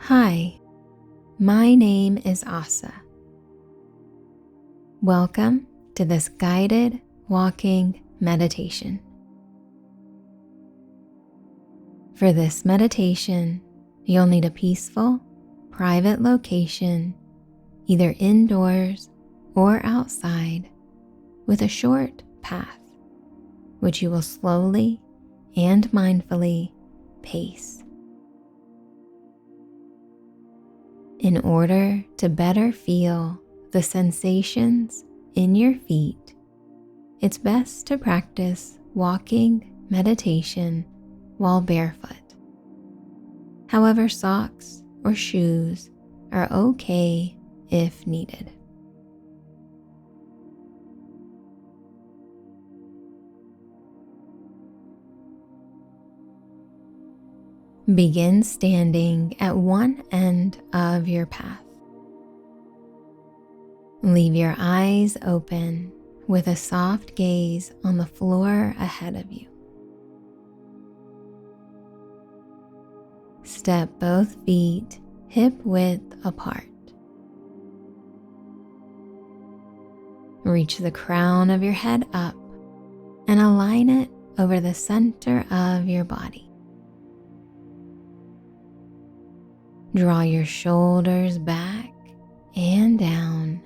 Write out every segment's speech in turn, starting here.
Hi, my name is Asa. Welcome to this guided walking meditation. For this meditation, you'll need a peaceful, private location, either indoors or outside, with a short path, which you will slowly and mindfully pace. In order to better feel the sensations in your feet, it's best to practice walking meditation while barefoot. However, socks or shoes are okay if needed. Begin standing at one end of your path. Leave your eyes open with a soft gaze on the floor ahead of you. Step both feet hip-width apart. Reach the crown of your head up and align it over the center of your body. Draw your shoulders back and down,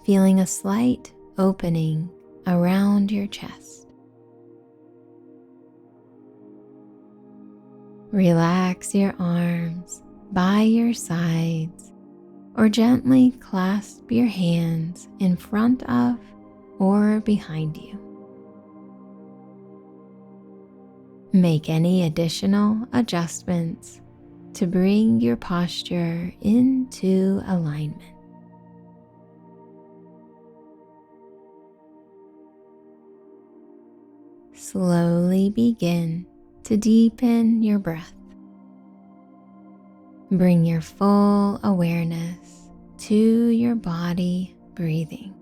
feeling a slight opening around your chest. Relax your arms by your sides or gently clasp your hands in front of or behind you. Make any additional adjustments to bring your posture into alignment. Slowly begin to deepen your breath. Bring your full awareness to your body breathing.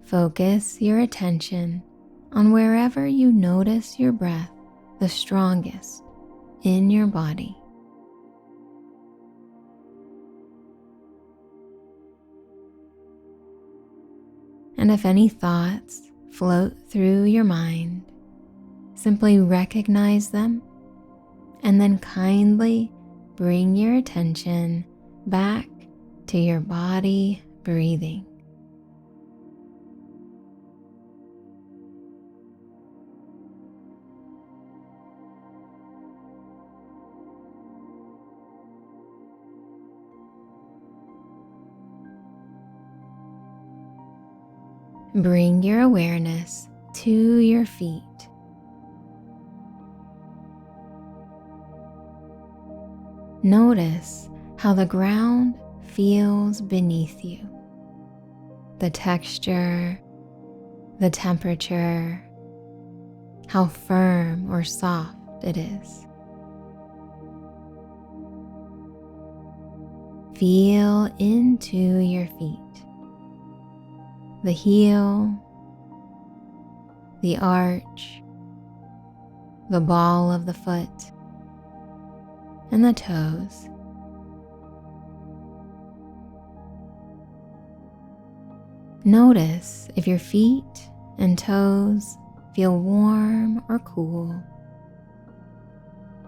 Focus your attention on wherever you notice your breath the strongest in your body. And if any thoughts float through your mind, simply recognize them and then kindly bring your attention back to your body breathing. Bring your awareness to your feet. Notice how the ground feels beneath you. The texture, the temperature, how firm or soft it is. Feel into your feet. The heel, the arch, the ball of the foot, and the toes. Notice if your feet and toes feel warm or cool,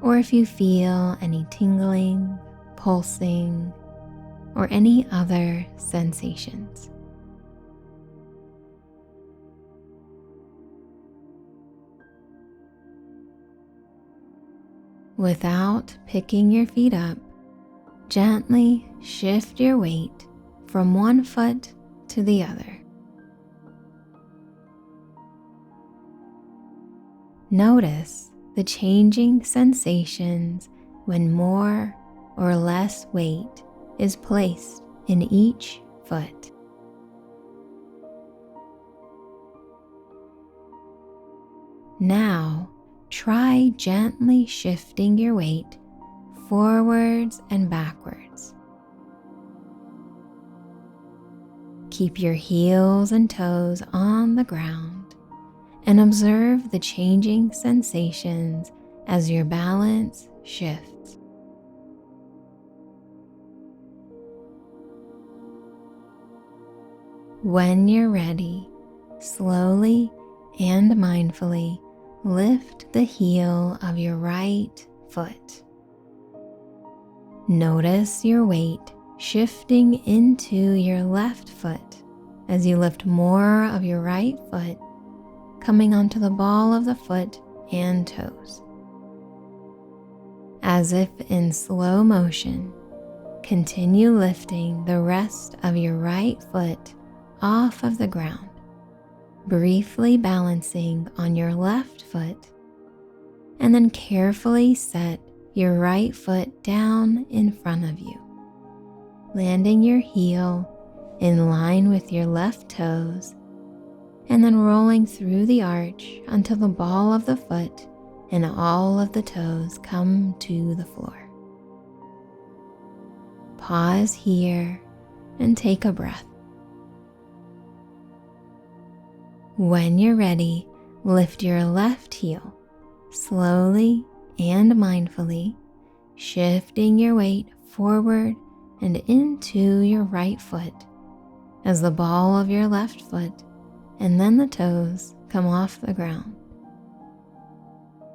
or if you feel any tingling, pulsing, or any other sensations. Without picking your feet up, gently shift your weight from one foot to the other. Notice the changing sensations when more or less weight is placed in each foot. Now, try gently shifting your weight forwards and backwards. Keep your heels and toes on the ground and observe the changing sensations as your balance shifts. When you're ready, slowly and mindfully lift the heel of your right foot. Notice your weight shifting into your left foot as you lift more of your right foot, coming onto the ball of the foot and toes. As if in slow motion, continue lifting the rest of your right foot off of the ground, briefly balancing on your left foot, and then carefully set your right foot down in front of you, landing your heel in line with your left toes, and then rolling through the arch until the ball of the foot and all of the toes come to the floor. Pause here and take a breath. When you're ready, lift your left heel slowly and mindfully, shifting your weight forward and into your right foot as the ball of your left foot and then the toes come off the ground.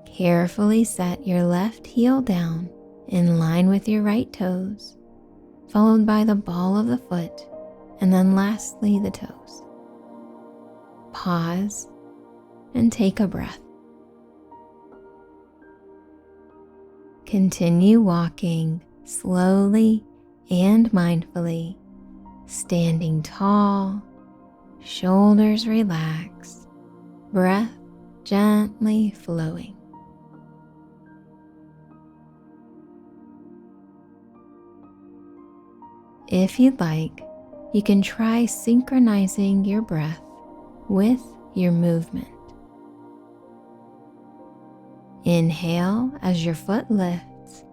Carefully set your left heel down in line with your right toes, followed by the ball of the foot and then lastly the toes. Pause and take a breath. Continue walking slowly and mindfully, standing tall, shoulders relaxed, breath gently flowing. If you'd like, you can try synchronizing your breath with your movement. Inhale as your foot lifts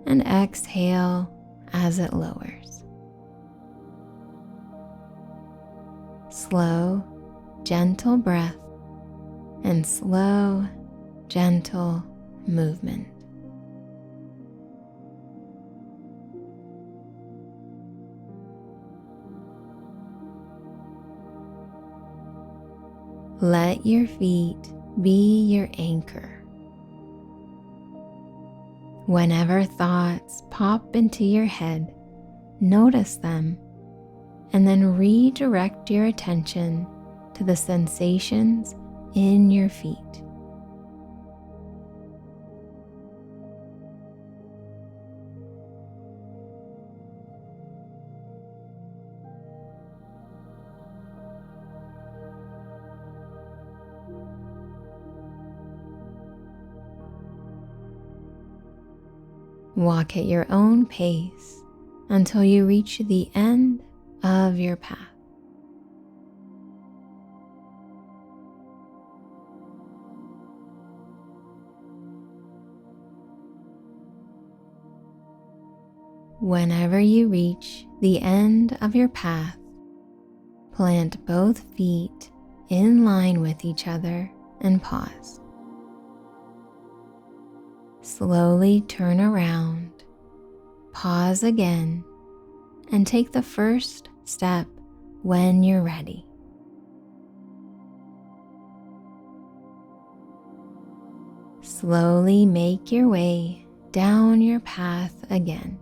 and exhale as it lowers. Slow, gentle breath and slow, gentle movement. Let your feet be your anchor. Whenever thoughts pop into your head, notice them and then redirect your attention to the sensations in your feet. Walk at your own pace until you reach the end of your path. Whenever you reach the end of your path, plant both feet in line with each other and pause. Slowly turn around, pause again, and take the first step when you're ready. Slowly make your way down your path again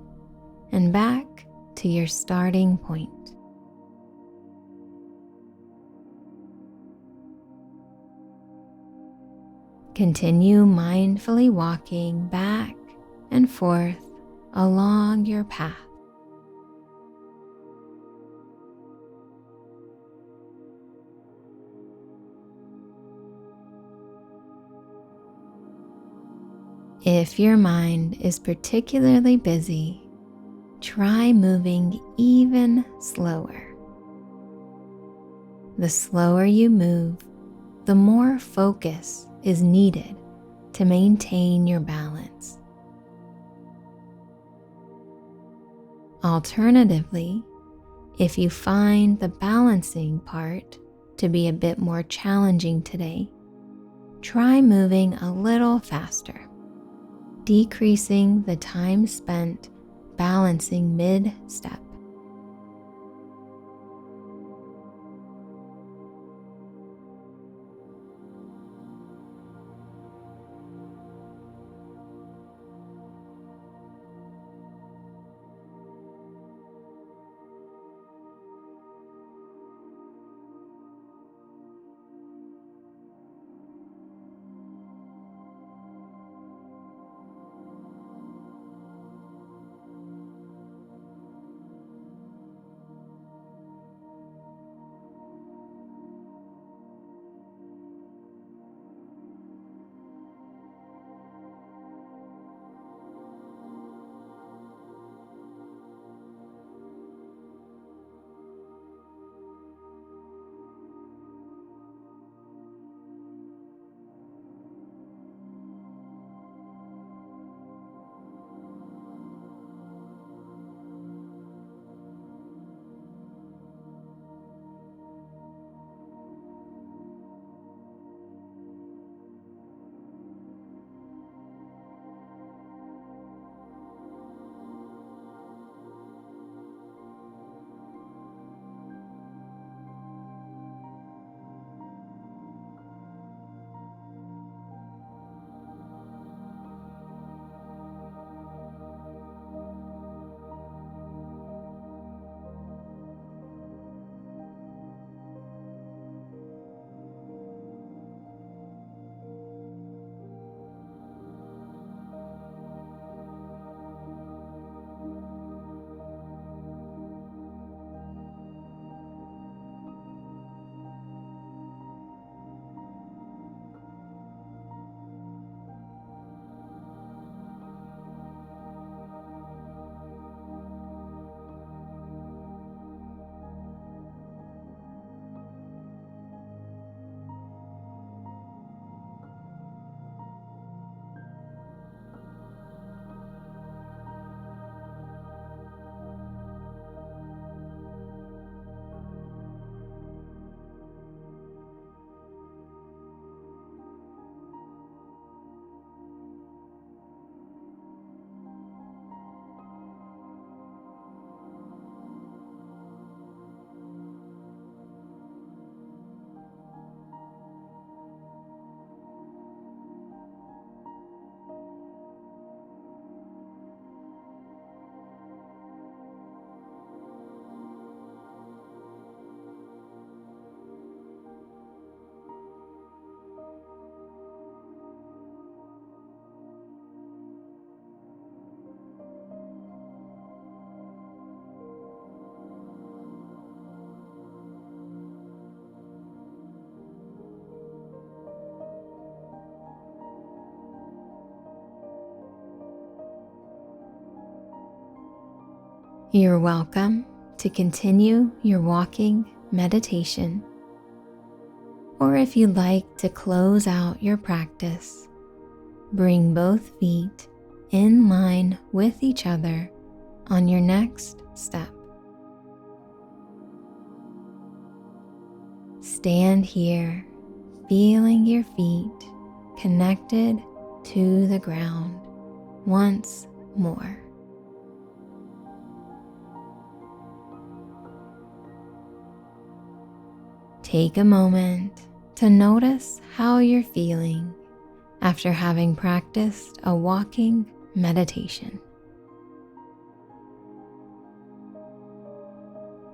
and back to your starting point. Continue mindfully walking back and forth along your path. If your mind is particularly busy, try moving even slower. The slower you move, the more focus is needed to maintain your balance. Alternatively, if you find the balancing part to be a bit more challenging today, try moving a little faster. decreasing the time spent balancing mid-step. You're welcome to continue your walking meditation, or if you'd like to close out your practice, bring both feet in line with each other on your next step. Stand here, feeling your feet connected to the ground once more. Take a moment to notice how you're feeling after having practiced a walking meditation.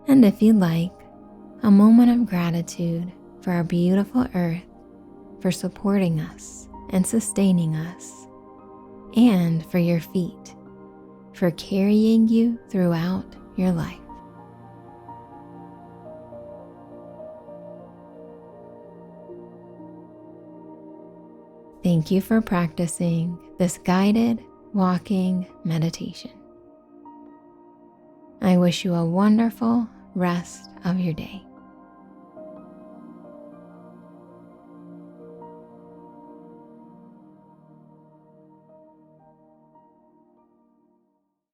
And if you'd like, a moment of gratitude for our beautiful earth for supporting us and sustaining us, and for your feet for carrying you throughout your life. Thank you for practicing this guided walking meditation. I wish you a wonderful rest of your day.